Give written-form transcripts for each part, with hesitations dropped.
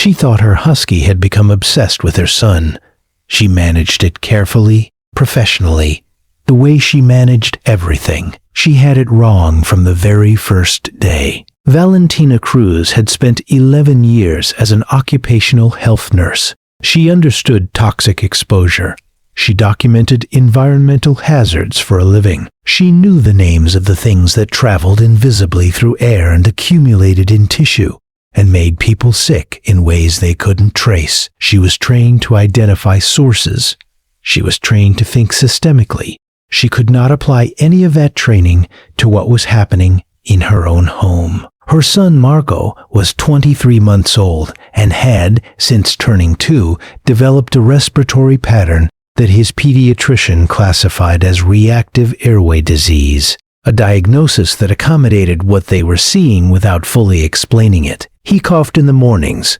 She thought her husky had become obsessed with her son. She managed it carefully, professionally, the way she managed everything. She had it wrong from the very first day. Valentina Cruz had spent 11 years as an occupational health nurse. She understood toxic exposure. She documented environmental hazards for a living. She knew the names of the things that traveled invisibly through air and accumulated in tissue and made people sick in ways they couldn't trace. She was trained to identify sources. She was trained to think systemically. She could not apply any of that training to what was happening in her own home. Her son Marco was 23 months old and had, since turning 2, developed a respiratory pattern that his pediatrician classified as reactive airway disease, a diagnosis that accommodated what they were seeing without fully explaining it. He coughed in the mornings.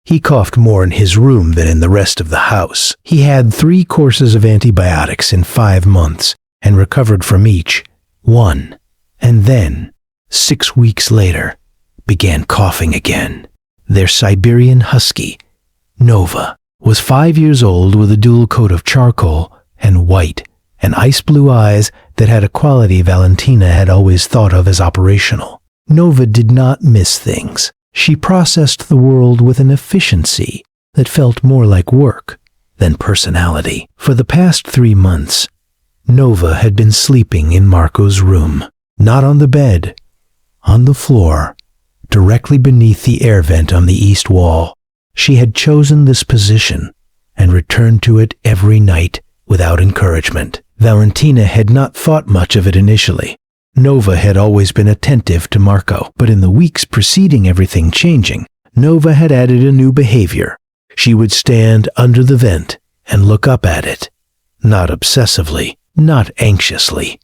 He coughed more in his room than in the rest of the house. He had 3 courses of antibiotics in 5 months and recovered from each, 1, and then, 6 weeks later, began coughing again. Their Siberian Husky, Nova, was 5 years old with a dual coat of charcoal and white and ice blue eyes that had a quality Valentina had always thought of as operational. Nova did not miss things. She processed the world with an efficiency that felt more like work than personality. For the past 3 months, Nova had been sleeping in Marco's room, not on the bed, on the floor, directly beneath the air vent on the east wall. She had chosen this position and returned to it every night without encouragement. Valentina had not thought much of it initially. Nova had always been attentive to Marco, but in the weeks preceding everything changing, Nova had added a new behavior. She would stand under the vent and look up at it, not obsessively, not anxiously.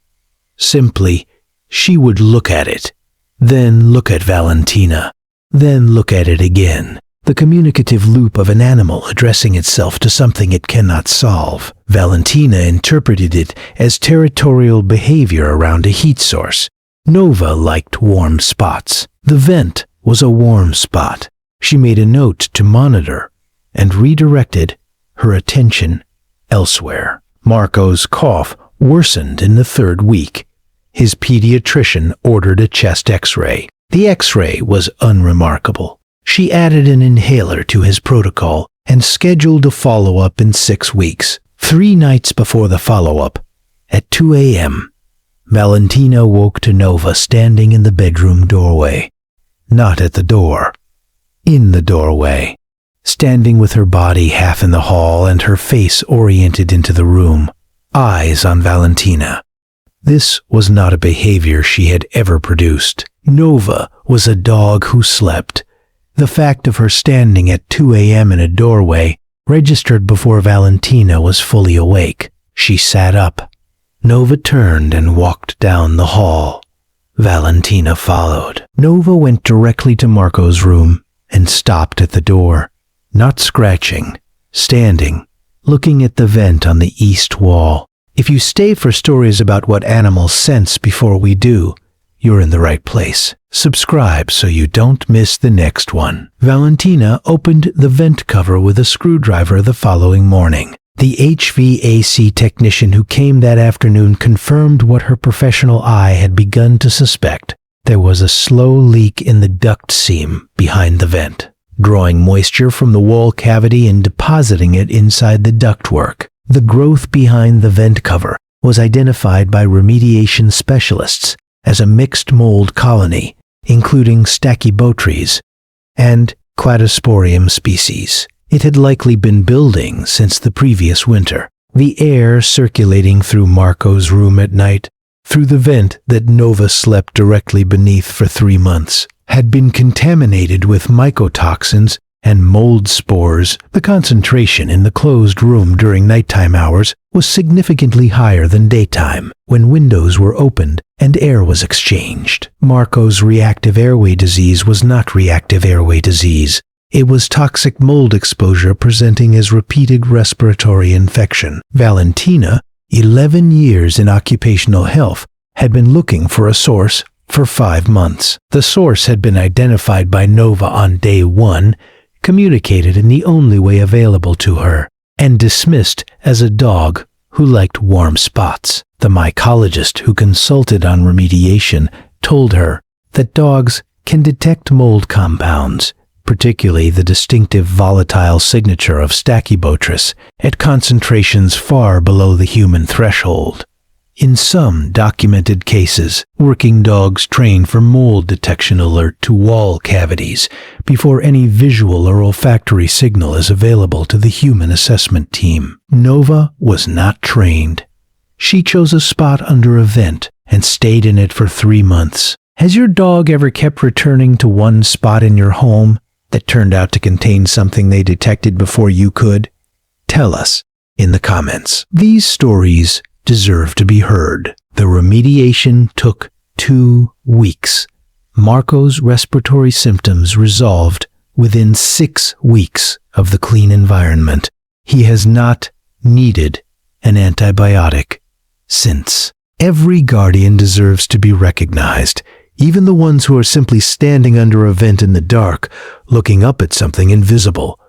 Simply, she would look at it, then look at Valentina, then look at it again. The communicative loop of an animal addressing itself to something it cannot solve. Valentina interpreted it as territorial behavior around a heat source. Nova liked warm spots. The vent was a warm spot. She made a note to monitor and redirected her attention elsewhere. Marco's cough worsened in the 3rd week. His pediatrician ordered a chest X-ray. The X-ray was unremarkable. She added an inhaler to his protocol and scheduled a follow-up in 6 weeks. 3 nights before the follow-up, at 2 a.m., Valentina woke to Nova standing in the bedroom doorway. Not at the door, in the doorway, standing with her body half in the hall and her face oriented into the room, eyes on Valentina. This was not a behavior she had ever produced. Nova was a dog who slept. The fact of her standing at 2 a.m. in a doorway registered before Valentina was fully awake. She sat up. Nova turned and walked down the hall. Valentina followed. Nova went directly to Marco's room and stopped at the door, not scratching, standing, looking at the vent on the east wall. If you stay for stories about what animals sense before we do, you're in the right place. Subscribe so you don't miss the next one. Valentina opened the vent cover with a screwdriver the following morning. The HVAC technician who came that afternoon confirmed what her professional eye had begun to suspect. There was a slow leak in the duct seam behind the vent, drawing moisture from the wall cavity and depositing it inside the ductwork. The growth behind the vent cover was identified by remediation specialists as a mixed mold colony, including Stachybotrys and Cladosporium species. It had likely been building since the previous winter. The air circulating through Marco's room at night, through the vent that Nova slept directly beneath for 3 months, had been contaminated with mycotoxins and mold spores. The concentration in the closed room during nighttime hours was significantly higher than daytime, when windows were opened and air was exchanged. Marco's reactive airway disease was not reactive airway disease. It was toxic mold exposure presenting as repeated respiratory infection. Valentina, 11 years in occupational health, had been looking for a source for 5 months. The source had been identified by Nova on day 1, communicated in the only way available to her, and dismissed as a dog who liked warm spots. The mycologist who consulted on remediation told her that dogs can detect mold compounds, particularly the distinctive volatile signature of Stachybotrys, at concentrations far below the human threshold. In some documented cases, working dogs train for mold detection alert to wall cavities before any visual or olfactory signal is available to the human assessment team. Nova was not trained. She chose a spot under a vent and stayed in it for 3 months. Has your dog ever kept returning to one spot in your home that turned out to contain something they detected before you could? Tell us in the comments. These stories deserve to be heard. The remediation took 2 weeks. Marco's respiratory symptoms resolved within 6 weeks of the clean environment. He has not needed an antibiotic since. Every guardian deserves to be recognized, even the ones who are simply standing under a vent in the dark, looking up at something invisible,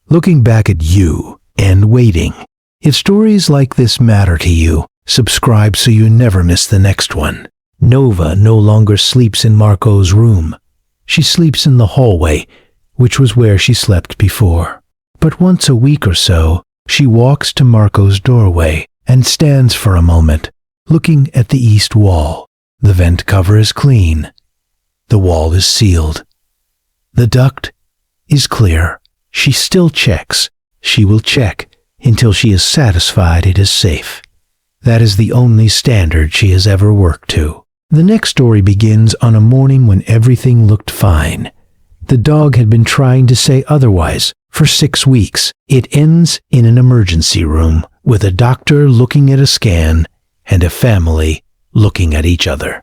looking back at you and waiting. If stories like this matter to you, subscribe so you never miss the next one. Nova no longer sleeps in Marco's room. She sleeps in the hallway, which was where she slept before. But once a week or so, she walks to Marco's doorway and stands for a moment, looking at the east wall. The vent cover is clean. The wall is sealed. The duct is clear. She still checks. She will check until she is satisfied it is safe. That is the only standard she has ever worked to. The next story begins on a morning when everything looked fine. The dog had been trying to say otherwise for 6 weeks. It ends in an emergency room with a doctor looking at a scan and a family looking at each other.